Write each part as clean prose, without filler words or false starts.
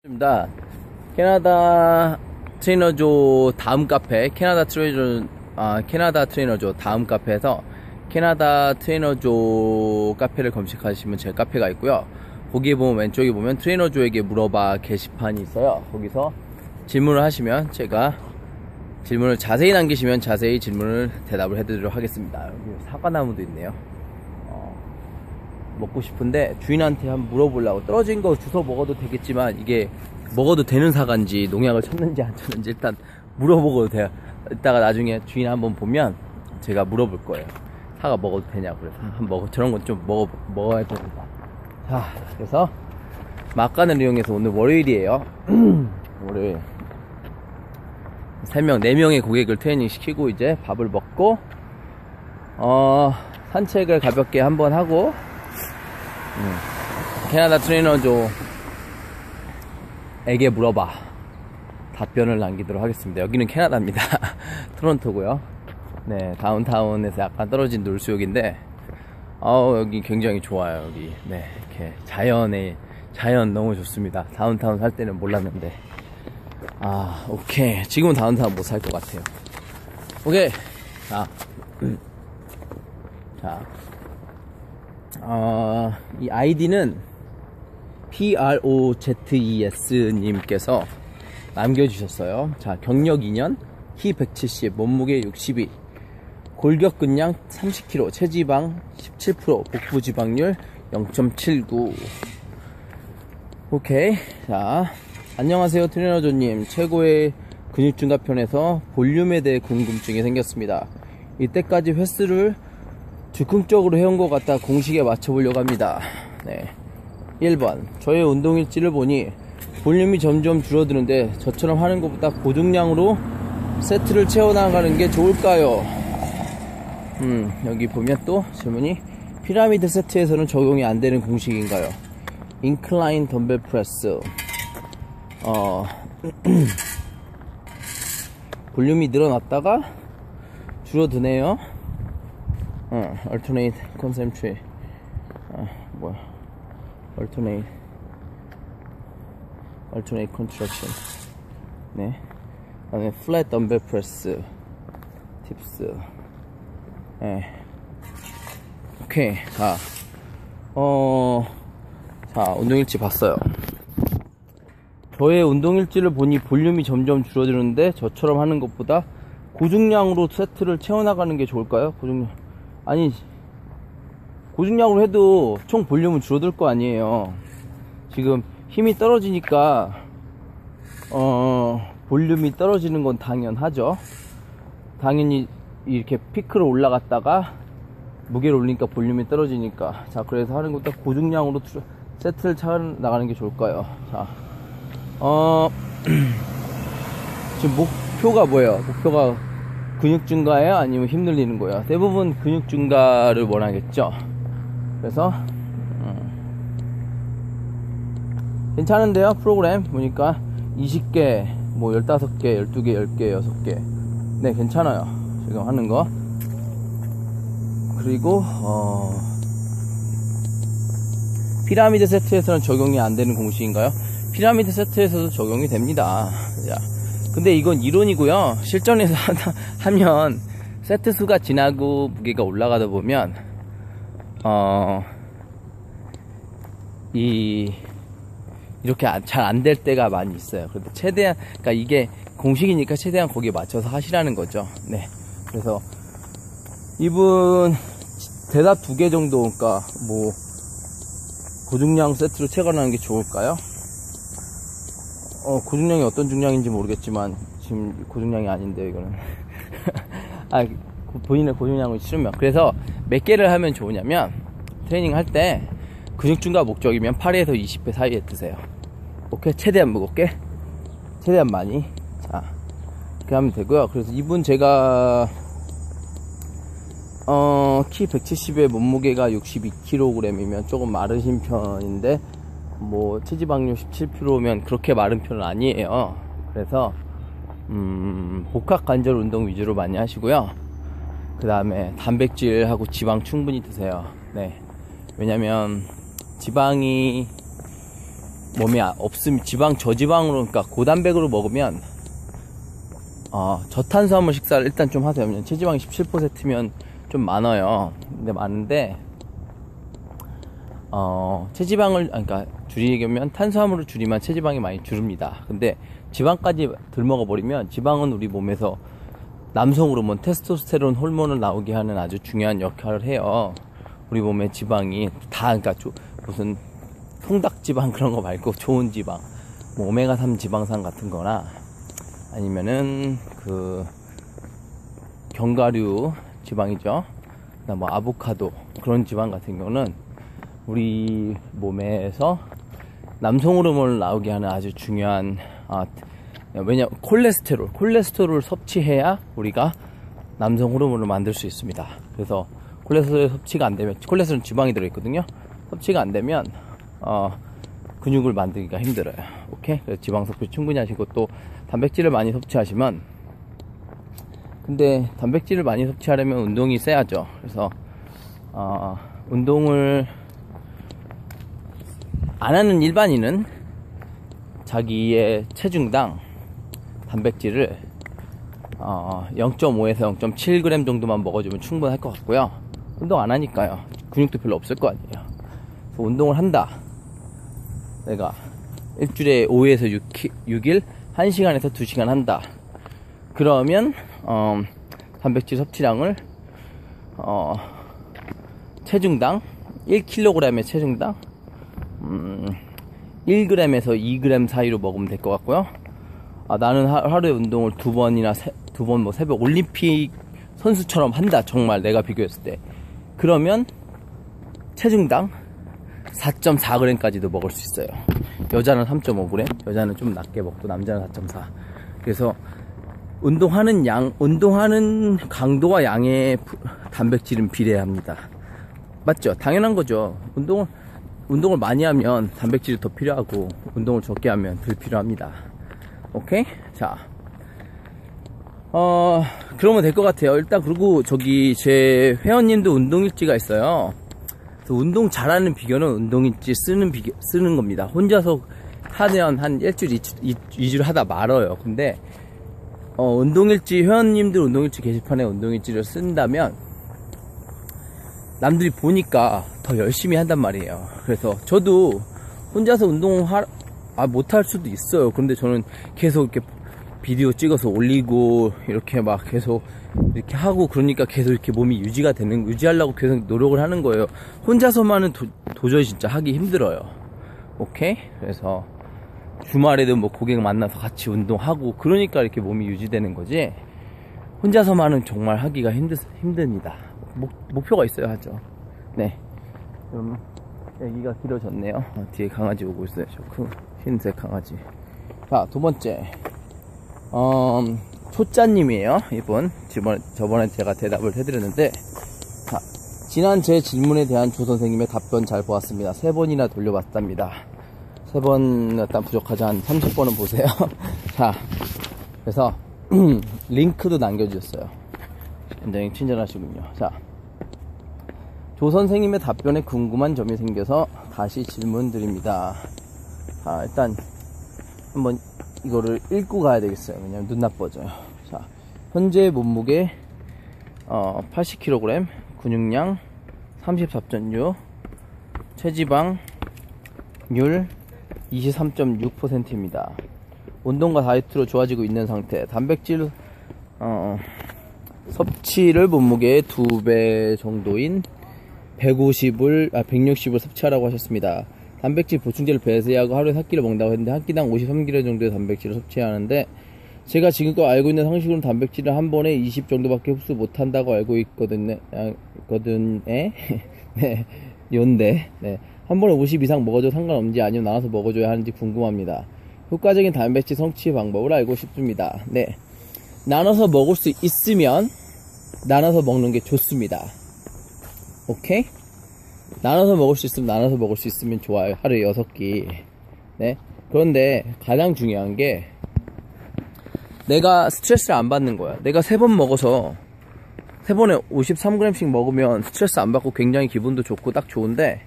입니다. 캐나다 트레이너조 다음 카페, 캐나다 트레이너조 다음 카페에서 캐나다 트레이너조 카페를 검색하시면 제 카페가 있고요. 거기에 보면 왼쪽에 보면 트레이너조에게 물어봐 게시판이 있어요. 거기서 질문을 하시면 제가 질문을 자세히 남기시면 자세히 질문을 대답을 해드리도록 하겠습니다. 여기 사과나무도 있네요. 먹고 싶은데 주인한테 한번 물어보려고. 떨어진 거 주워 먹어도 되겠지만 이게 먹어도 되는 사과인지 농약을 쳤는지 안 쳤는지 일단 물어보고 돼요. 이따가 나중에 주인 한번 보면 제가 물어볼 거예요. 사과 먹어도 되냐고. 그래서 한번 저런 건 좀 먹어야 됩니다. 자, 그래서 막간을 이용해서 오늘 월요일이에요. 월요일 4명의 고객을 트레이닝 시키고 이제 밥을 먹고 산책을 가볍게 한번 하고 캐나다 트레이너조에게 물어봐 답변을 남기도록 하겠습니다. 여기는 캐나다입니다. 토론토고요. 네, 다운타운에서 약간 떨어진 놀수욕인데 여기 굉장히 좋아요. 여기 네, 이렇게 자연 너무 좋습니다. 다운타운 살 때는 몰랐는데 오케이. 지금은 다운타운 못 살 것 같아요. 오케이. 이 아이디는 PROZES 님께서 남겨주셨어요. 자, 경력 2년, 키 170, 몸무게 62, 골격근량 30kg, 체지방 17%, 복부 지방률 0.79. 오케이. 자, 안녕하세요 트레이너조님. 최고의 근육증가 편에서 볼륨에 대해 궁금증이 생겼습니다. 이때까지 횟수를 즉흥적으로 해온 것 같아 공식에 맞춰보려고 합니다. 네. 1번, 저의 운동일지를 보니 볼륨이 점점 줄어드는데 저처럼 하는 것보다 고중량으로 세트를 채워나가는 게 좋을까요? 여기 보면 또 질문이 피라미드 세트에서는 적용이 안 되는 공식인가요? 인클라인 덤벨 프레스. 볼륨이 늘어났다가 줄어드네요. alternate concentrate. alternate contraction. 네. 그다음에 flat dumbbell press tips. 네. 오케이. 자, 운동일지 봤어요. 저의 운동일지를 보니 볼륨이 점점 줄어드는데 저처럼 하는 것보다 고중량으로 세트를 채워나가는 게 좋을까요? 고중량으로 해도 총 볼륨은 줄어들 거 아니에요. 지금 힘이 떨어지니까 볼륨이 떨어지는 건 당연하죠. 당연히 이렇게 피크로 올라갔다가 무게를 올리니까 볼륨이 떨어지니까. 자, 그래서 하는 것보다 고중량으로 세트를 채워나가는 게 좋을까요? 자, 지금 목표가 뭐예요? 목표가 근육 증가예요? 아니면 힘 늘리는 거예요? 대부분 근육 증가를 원하겠죠. 그래서 괜찮은데요. 프로그램 보니까 20개, 뭐 15개, 12개, 10개, 6개. 네, 괜찮아요. 지금 하는 거. 그리고 피라미드 세트에서는 적용이 안 되는 공식인가요? 피라미드 세트에서도 적용이 됩니다. 자, 근데 이건 이론이고요. 실전에서 하면 세트 수가 지나고 무게가 올라가다 보면 이렇게 잘 안 될 때가 많이 있어요. 그래도 최대한, 그러니까 이게 공식이니까 최대한 거기에 맞춰서 하시라는 거죠. 네. 그래서 이분 대답 2개 정도, 그러니까 뭐 고중량 세트로 채워나가는 게 좋을까요? 고중량이 어떤 중량인지 모르겠지만 지금 고중량이 아닌데 이거는 본인의 고중량을 싫으면. 그래서 몇 개를 하면 좋으냐면 트레이닝 할 때 근육 증가 목적이면 8회에서 20회 사이에 드세요. 오케이? 최대한 무겁게, 최대한 많이. 자, 그렇게 하면 되고요. 그래서 이분 제가 키 170에 몸무게가 62kg이면 조금 마르신 편인데 뭐 체지방률 17%면 그렇게 마른 편은 아니에요. 그래서 복합 관절 운동 위주로 많이 하시고요. 그 다음에 단백질하고 지방 충분히 드세요. 네. 왜냐면 지방이 몸에 없음, 저지방으로, 그러니까 고단백으로 먹으면, 저탄수화물 식사를 일단 좀 하세요. 왜냐면 체지방이 17%면 좀 많아요. 근데 많은데, 체지방을, 그러니까 줄이려면 탄수화물을 줄이면 체지방이 많이 줄입니다. 근데 지방까지 덜 먹어버리면 지방은 우리 몸에서 남성 호르몬, 테스토스테론 호르몬을 나오게 하는 아주 중요한 역할을 해요. 우리 몸의 지방이 다, 그러니까 무슨 통닭지방 그런 거 말고 좋은 지방, 뭐 오메가3 지방산 같은 거나 아니면은 견과류 지방이죠. 뭐 아보카도 그런 지방 같은 경우는 우리 몸에서 남성 호르몬을 나오게 하는 아주 중요한, 왜냐, 콜레스테롤을 섭취해야 우리가 남성 호르몬을 만들 수 있습니다. 그래서 콜레스테롤 섭취가 안 되면, 콜레스테롤은 지방이 들어있거든요. 섭취가 안 되면, 근육을 만들기가 힘들어요. 오케이? 그래서 지방 섭취 충분히 하시고, 또 단백질을 많이 섭취하시면, 근데 단백질을 많이 섭취하려면 운동이 세야죠. 그래서, 운동을 안 하는 일반인은 자기의 체중당 단백질을 0.5에서 0.7g 정도만 먹어주면 충분할 것 같고요. 운동 안 하니까요. 근육도 별로 없을 거 아니에요. 그래서 운동을 한다. 내가 일주일에 5에서 6일 1시간에서 2시간 한다. 그러면 단백질 섭취량을 체중당 1kg의 체중당 1g에서 2g 사이로 먹으면 될 것 같고요. 나는 하루에 운동을 2번 뭐 새벽 올림픽 선수처럼 한다. 정말 내가 비교했을 때. 그러면 체중당 4.4g까지도 먹을 수 있어요. 여자는 3.5g, 여자는 좀 낮게 먹고 남자는 4.4. 그래서 운동하는 강도와 양의 단백질은 비례합니다. 맞죠? 당연한 거죠. 운동을 많이 하면 단백질이 더 필요하고, 운동을 적게 하면 덜 필요합니다. 오케이? 자, 그러면 될 것 같아요. 일단, 그리고 제 회원님도 운동일지가 있어요. 그래서 운동 잘하는 비결은 운동일지 쓰는 겁니다. 혼자서 하면 한 일주일, 2주를 하다 말아요. 근데, 회원님들 운동일지 게시판에 운동일지를 쓴다면, 남들이 보니까 더 열심히 한단 말이에요. 그래서 저도 혼자서 못할 수도 있어요. 그런데 저는 계속 이렇게 비디오 찍어서 올리고, 이렇게 막 계속 이렇게 하고, 그러니까 계속 이렇게 몸이 유지하려고 계속 노력을 하는 거예요. 혼자서만은 도저히 진짜 하기 힘들어요. 오케이? 그래서 주말에도 뭐 고객 만나서 같이 운동하고, 그러니까 이렇게 몸이 유지되는 거지, 혼자서만은 정말 하기가 힘듭니다. 목표가 있어야 하죠. 네. 그럼 얘기가 길어졌네요. 뒤에 강아지 오고 있어요. 저 큰 흰색 강아지. 자, 두 번째. 초짜님이에요. 저번에 제가 대답을 해드렸는데, 자, 지난 제 질문에 대한 조 선생님의 답변 잘 보았습니다. 3번이나 돌려봤답니다. 3번 일단 부족하지, 한 30번은 보세요. 자, 그래서 링크도 남겨주셨어요. 굉장히 친절하시군요. 자, 조 선생님의 답변에 궁금한 점이 생겨서 다시 질문 드립니다. 자, 일단 한번 이거를 읽고 가야 되겠어요. 왜냐면 눈 나빠져요. 자, 현재 몸무게 80kg, 근육량 34.6, 체지방률 23.6%입니다. 운동과 다이어트로 좋아지고 있는 상태. 단백질 섭취를 몸무게의 2배 정도인 160을 섭취하라고 하셨습니다. 단백질 보충제를 배제하고 하루에 4끼를 먹는다고 했는데, 한 끼당 53g 정도의 단백질을 섭취해야 하는데, 제가 지금껏 알고 있는 상식으로는 단백질을 한 번에 20 정도밖에 흡수 못한다고 알고 있거든요. 네. 네. 한 번에 50 이상 먹어도 상관없는지, 아니면 나눠서 먹어줘야 하는지 궁금합니다. 효과적인 단백질 섭취 방법을 알고 싶습니다. 네. 나눠서 먹을 수 있으면 나눠서 먹는 게 좋습니다. 오케이? 나눠서 먹을 수 있으면 좋아요. 하루에 6끼. 네. 그런데 가장 중요한 게, 내가 스트레스를 안 받는 거야. 내가 3번 먹어서 3번에 53g씩 먹으면 스트레스 안 받고 굉장히 기분도 좋고 딱 좋은데,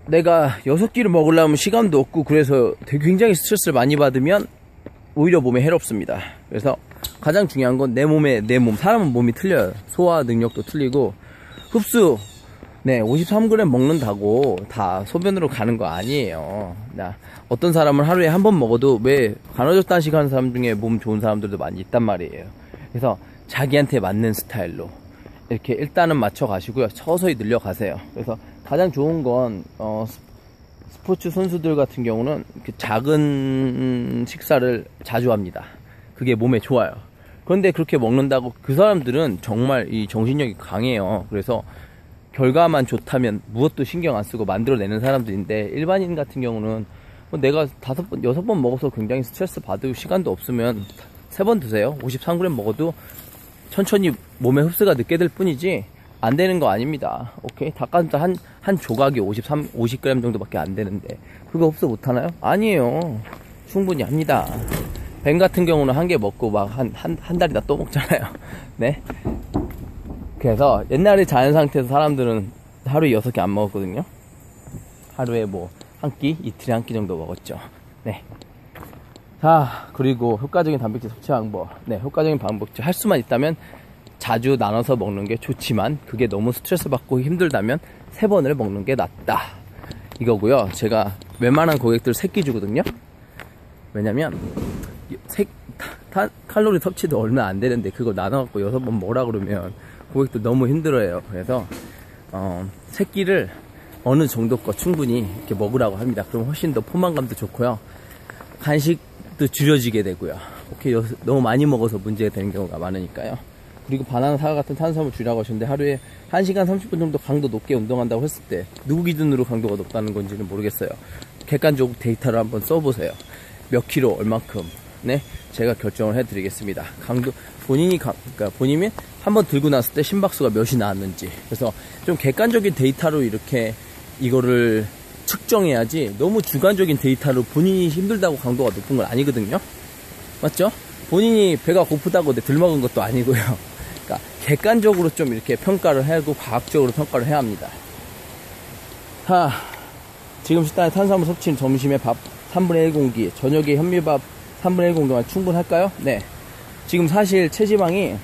내가 6끼를 먹으려면 시간도 없고 그래서 되게 굉장히 스트레스를 많이 받으면 오히려 몸에 해롭습니다. 그래서 가장 중요한 건 내 몸, 사람은 몸이 틀려요. 소화 능력도 틀리고 흡수, 네, 53g 먹는다고 다 소변으로 가는 거 아니에요. 어떤 사람은 하루에 한 번 먹어도 왜 간헐적 단식하는 사람 중에 몸 좋은 사람들도 많이 있단 말이에요. 그래서 자기한테 맞는 스타일로 이렇게 일단은 맞춰 가시고요. 서서히 늘려가세요. 그래서 가장 좋은 건 스포츠 선수들 같은 경우는 작은 식사를 자주 합니다. 그게 몸에 좋아요. 그런데 그렇게 먹는다고 그 사람들은 정말 이 정신력이 강해요. 그래서 결과만 좋다면 무엇도 신경 안 쓰고 만들어내는 사람들인데, 일반인 같은 경우는 내가 5번, 6번 먹어서 굉장히 스트레스 받을 시간도 없으면 3번 드세요. 53g 먹어도 천천히 몸에 흡수가 늦게 될 뿐이지 안 되는 거 아닙니다. 오케이? 닭가슴살 한 조각이 50g 정도밖에 안 되는데 그거 흡수 못 하나요? 아니에요. 충분히 합니다. 뱀 같은 경우는 한 개 먹고 막 한 달이나 또 먹잖아요. 네? 그래서 옛날에 자연 상태에서 사람들은 하루에 6개 안 먹었거든요. 하루에 뭐 한 끼, 이틀에 한 끼 정도 먹었죠. 네. 자, 그리고 효과적인 단백질 섭취 방법. 네, 효과적인 방법들 할 수만 있다면 자주 나눠서 먹는 게 좋지만 그게 너무 스트레스 받고 힘들다면 3번을 먹는 게 낫다. 이거고요. 제가 웬만한 고객들 3끼 주거든요. 왜냐면 칼로리 섭취도 얼마 안 되는데 그거 나눠갖고 6번 먹으라 그러면 고객들 너무 힘들어해요. 그래서 3끼를 어느 정도 거 충분히 이렇게 먹으라고 합니다. 그럼 훨씬 더 포만감도 좋고요. 간식도 줄여지게 되고요. 오케이, 너무 많이 먹어서 문제가 되는 경우가 많으니까요. 그리고 바나나, 사과 같은 탄수화물 줄이라고 하셨는데 하루에 1시간 30분 정도 강도 높게 운동한다고 했을 때 누구 기준으로 강도가 높다는 건지는 모르겠어요. 객관적 데이터를 한번 써보세요. 몇 킬로, 얼만큼. 네, 제가 결정을 해드리겠습니다. 강도, 그러니까 본인이 한번 들고 났을 때 심박수가 몇이 나왔는지. 그래서 좀 객관적인 데이터로 이렇게 이거를 측정해야지 너무 주관적인 데이터로 본인이 힘들다고 강도가 높은 건 아니거든요. 맞죠? 본인이 배가 고프다고 들 먹은 것도 아니고요. 그러니까 객관적으로 좀 이렇게 평가를 하고 과학적으로 평가를 해야 합니다. 자, 지금 식단의 탄수화물 섭취는 점심에 밥 3분의 1 공기, 저녁에 현미밥 3분의 1 공기만 충분할까요? 네. 지금 사실 체지방이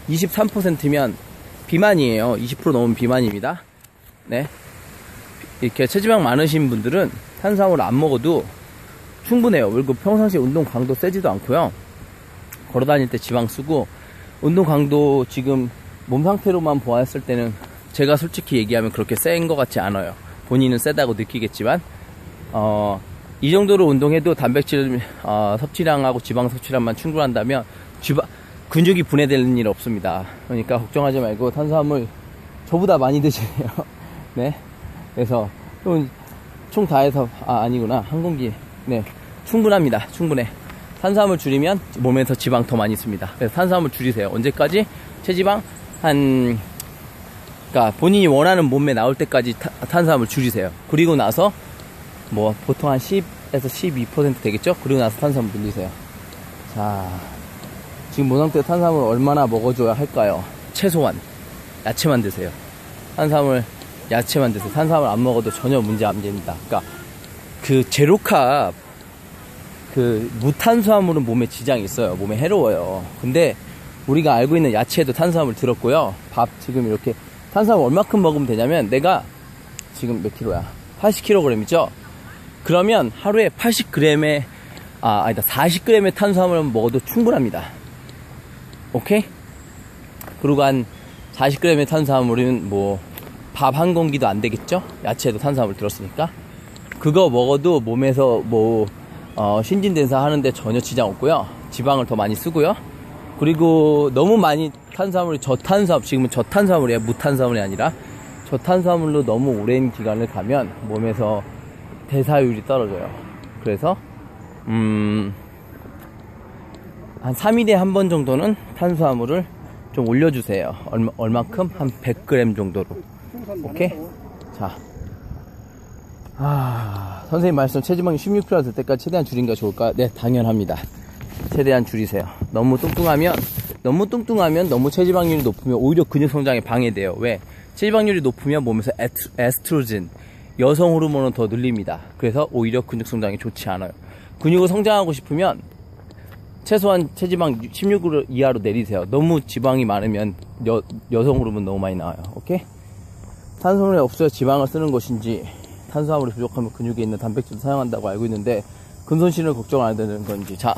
23%면 비만이에요. 20% 넘으면 비만입니다. 네. 이렇게 체지방 많으신 분들은 탄수화물 안 먹어도 충분해요. 그리고 평상시에 운동 강도 세지도 않고요. 걸어다닐 때 지방 쓰고, 운동 강도 지금 몸 상태로만 보았을 때는 제가 솔직히 얘기하면 그렇게 센 것 같지 않아요. 본인은 세다고 느끼겠지만 이 정도로 운동해도 단백질 섭취량하고 지방 섭취량만 충분한다면 근육이 분해되는 일 없습니다. 그러니까 걱정하지 말고 탄수화물 저보다 많이 드시네요. 네. 그래서 총 다 해서 아니구나, 한 공기. 네, 충분합니다. 충분해. 탄수화물 줄이면 몸에서 지방 더 많이 씁니다. 그래서 탄수화물 줄이세요. 언제까지? 체지방 그러니까 본인이 원하는 몸매 나올 때까지 탄수화물 줄이세요. 그리고 나서 뭐 보통 한 10에서 12% 되겠죠? 그리고 나서 탄수화물 늘리세요. 자, 지금 몸 상태 탄수화물 얼마나 먹어줘야 할까요? 최소한 야채만 드세요. 탄수화물 야채만 드세요. 탄수화물 안 먹어도 전혀 문제 안 됩니다. 그러니까 그 제로캅 무탄수화물은 몸에 지장이 있어요. 몸에 해로워요. 근데 우리가 알고 있는 야채에도 탄수화물 들었고요. 밥 지금 이렇게 탄수화물 얼마큼 먹으면 되냐면, 내가 지금 몇 킬로야? 80kg이죠? 그러면 하루에 80g의 40g의 탄수화물을 먹어도 충분합니다. 오케이? 그리고 한 40g의 탄수화물은 뭐 밥 한 공기도 안 되겠죠? 야채에도 탄수화물 들었으니까. 그거 먹어도 몸에서 뭐 신진대사 하는데 전혀 지장 없고요. 지방을 더 많이 쓰고요. 그리고 너무 많이 탄수화물이 지금은 저탄수화물이에요. 무탄수화물이 아니라 저탄수화물로 너무 오랜 기간을 가면 몸에서 대사율이 떨어져요. 그래서 한 3일에 한 번 정도는 탄수화물을 좀 올려주세요. 얼마큼? 한 100g 정도로. 오케이? 자, 선생님 말씀, 체지방이 16kg 될 때까지 최대한 줄인 게 좋을까? 네, 당연합니다. 최대한 줄이세요. 너무 뚱뚱하면 너무 체지방률이 높으면 오히려 근육 성장에 방해돼요. 왜? 체지방률이 높으면 몸에서 에스트로겐, 여성 호르몬은 더 늘립니다. 그래서 오히려 근육 성장이 좋지 않아요. 근육을 성장하고 싶으면 최소한 체지방 16 이하로 내리세요. 너무 지방이 많으면 여성 호르몬 너무 많이 나와요. 오케이? 탄수화물이 없어야 지방을 쓰는 것인지, 탄수화물이 부족하면 근육에 있는 단백질을 사용한다고 알고 있는데 근손실을 걱정 안 해야 되는 건지. 자,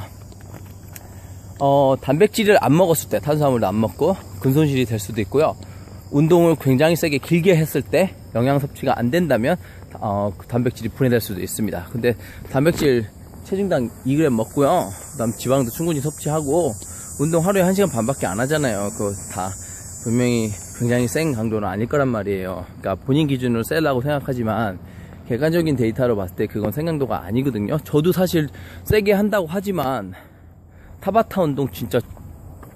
단백질을 안 먹었을 때, 탄수화물도 안 먹고 근손실이 될 수도 있고요. 운동을 굉장히 세게 길게 했을 때 영양 섭취가 안 된다면 단백질이 분해될 수도 있습니다. 근데 단백질 체중당 2g 먹고요. 그 다음 지방도 충분히 섭취하고, 운동 하루에 1시간 반밖에 안 하잖아요. 그거 다 분명히 굉장히 센 강도는 아닐 거란 말이에요. 그러니까 본인 기준으로 세라고 생각하지만 객관적인 데이터로 봤을 때 그건 센 강도가 아니거든요. 저도 사실 세게 한다고 하지만 타바타 운동 진짜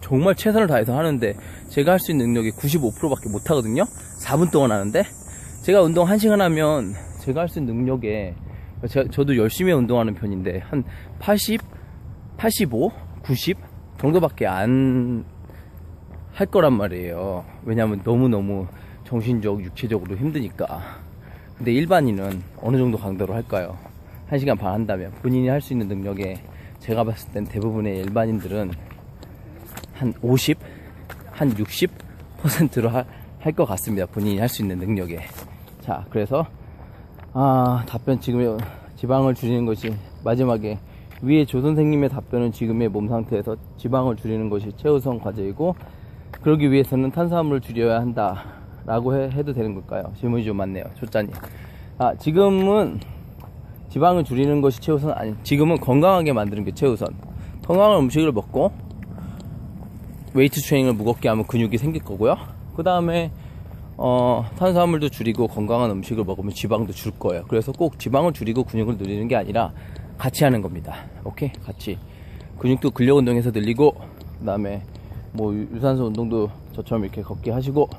정말 최선을 다해서 하는데 제가 할 수 있는 능력이 95%밖에 못 하거든요. 4분 동안 하는데 제가 운동 1시간 하면 제가 할 수 있는 능력에, 저도 열심히 운동하는 편인데 한 80, 85, 90 정도밖에 안 할 거란 말이에요. 왜냐면 너무너무 정신적, 육체적으로 힘드니까. 근데 일반인은 어느 정도 강도로 할까요? 1시간 반 한다면 본인이 할 수 있는 능력에, 제가 봤을 땐 대부분의 일반인들은 한 50, 한 60%로 할 것 같습니다. 본인이 할 수 있는 능력에. 자, 그래서 답변, 지금 지방을 줄이는 것이, 마지막에 위에 조 선생님의 답변은 지금의 몸 상태에서 지방을 줄이는 것이 최우선 과제이고, 그러기 위해서는 탄수화물을 줄여야 한다 라고 해도 되는 걸까요? 질문이 좀 많네요. 조짜님. 지금은 지방을 줄이는 것이 최우선, 아니, 지금은 건강하게 만드는 게 최우선. 건강한 음식을 먹고 웨이트 트레이닝을 무겁게 하면 근육이 생길 거고요. 그 다음에 탄수화물도 줄이고 건강한 음식을 먹으면 지방도 줄 거예요. 그래서 꼭 지방을 줄이고 근육을 늘리는 게 아니라 같이 하는 겁니다. 오케이? 같이 근육도 근력 운동해서 늘리고, 그 다음에 뭐 유산소 운동도 저처럼 이렇게 걷기 하시고,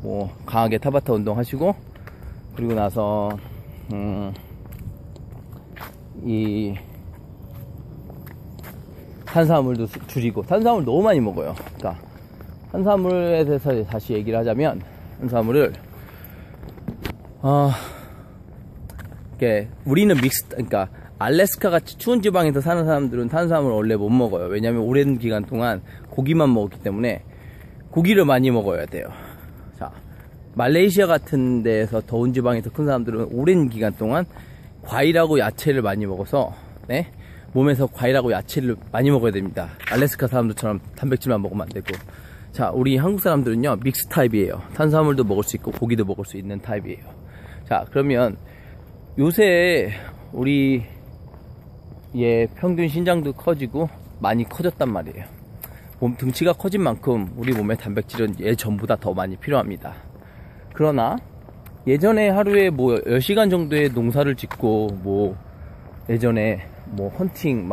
뭐 강하게 타바타 운동 하시고, 그리고 나서 이 탄수화물도 줄이고. 탄수화물 너무 많이 먹어요. 그러니까 탄수화물에 대해서 다시 얘기를 하자면, 탄수화물을 이게 우리는 그러니까 알래스카 같이 추운 지방에서 사는 사람들은 탄수화물을 원래 못 먹어요. 왜냐면 오랜 기간 동안 고기만 먹었기 때문에 고기를 많이 먹어야 돼요. 자, 말레이시아 같은 데에서 더운 지방에서 큰 사람들은 오랜 기간 동안 과일하고 야채를 많이 먹어서, 네? 몸에서 과일하고 야채를 많이 먹어야 됩니다. 알래스카 사람들처럼 단백질만 먹으면 안 되고. 자, 우리 한국 사람들은요, 믹스 타입이에요. 탄수화물도 먹을 수 있고 고기도 먹을 수 있는 타입이에요. 자, 그러면 요새 우리 평균 신장도 커지고 많이 커졌단 말이에요. 몸 등치가 커진 만큼 우리 몸에 단백질은 예전보다 더 많이 필요합니다. 그러나 예전에 하루에 뭐 10시간 정도의 농사를 짓고, 뭐 예전에 뭐 헌팅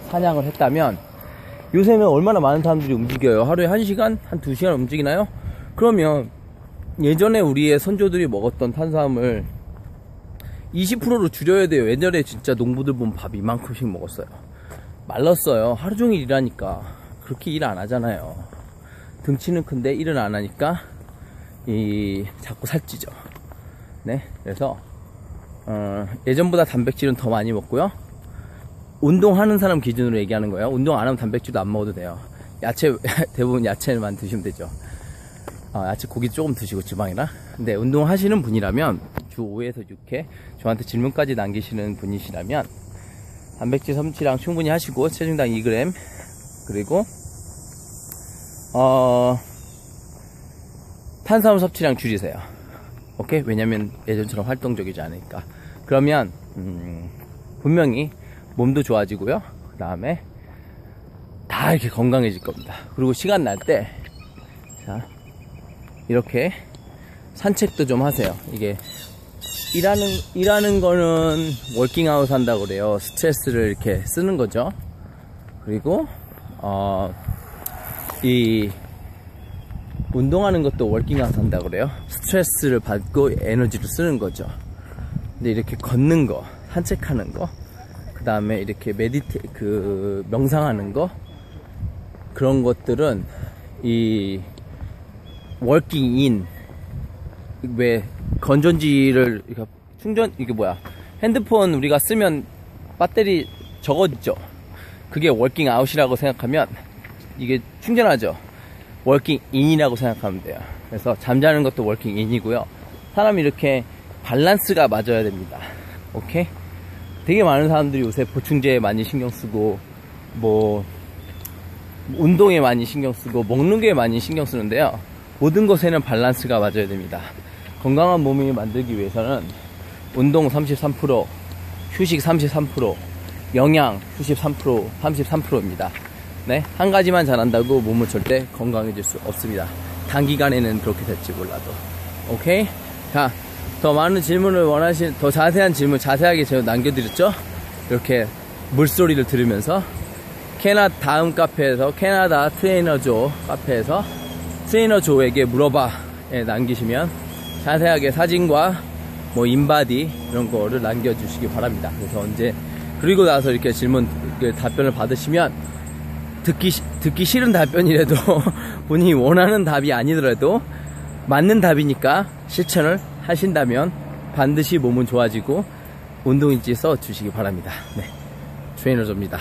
사냥을 했다면, 요새는 얼마나 많은 사람들이 움직여요. 하루에 1시간, 한 2시간 움직이나요? 그러면 예전에 우리의 선조들이 먹었던 탄수화물 20%로 줄여야 돼요. 예전에 진짜 농부들 보면 밥 이만큼씩 먹었어요. 말랐어요. 하루 종일 일하니까. 그렇게 일 안 하잖아요. 등치는 큰데 일은 안 하니까 자꾸 살찌죠. 네, 그래서 예전보다 단백질은 더 많이 먹고요. 운동하는 사람 기준으로 얘기하는 거예요. 운동 안 하면 단백질도 안 먹어도 돼요. 야채, 대부분 야채만 드시면 되죠. 야채, 고기 조금 드시고, 지방이나. 근데 운동하시는 분이라면 주 5에서 6회 저한테 질문까지 남기시는 분이시라면 단백질 섭취량 충분히 하시고, 체중당 2g, 그리고 탄수화물 섭취량 줄이세요. 오케이? 왜냐면 예전처럼 활동적이지 않으니까. 그러면 분명히 몸도 좋아지고요. 그 다음에 다 이렇게 건강해질 겁니다. 그리고 시간 날 때, 자, 이렇게 산책도 좀 하세요. 이게 일하는 거는 워킹아웃 한다고 그래요. 스트레스를 이렇게 쓰는 거죠. 그리고 이 운동하는 것도 워킹아웃 한다고 그래요. 스트레스를 받고 에너지를 쓰는 거죠. 근데 이렇게 걷는 거, 산책하는 거, 그 다음에 이렇게 명상하는 거, 그런 것들은 이 워킹인, 왜 건전지를 이렇게 이게 뭐야, 핸드폰 우리가 쓰면 배터리 적어지죠. 그게 워킹 아웃이라고 생각하면 이게 충전하죠. 워킹 인이라고 생각하면 돼요. 그래서 잠자는 것도 워킹 인이고요. 사람이 이렇게 밸런스가 맞아야 됩니다. 오케이? 되게 많은 사람들이 요새 보충제에 많이 신경 쓰고, 뭐 운동에 많이 신경 쓰고, 먹는 게 많이 신경 쓰는데요. 모든 것에는 밸런스가 맞아야 됩니다. 건강한 몸을 만들기 위해서는 운동 33%, 휴식 33%, 영양 33%입니다. 네? 한 가지만 잘한다고 몸은 절대 건강해질 수 없습니다. 단기간에는 그렇게 될지 몰라도. 오케이? 자, 더 많은 질문을 더 자세한 질문 자세하게 제가 남겨드렸죠? 이렇게 물소리를 들으면서 다음 카페에서 캐나다 트레이너조 카페에서 트레이너조에게 물어봐에 남기시면 자세하게 사진과 뭐 인바디 이런 거를 남겨주시기 바랍니다. 그래서 그리고 나서 이렇게 답변을 받으시면 듣기 싫은 답변이라도 본인이 원하는 답이 아니더라도 맞는 답이니까 실천을 하신다면 반드시 몸은 좋아지고 운동인지 써주시기 바랍니다. 네, 트레이너조입니다.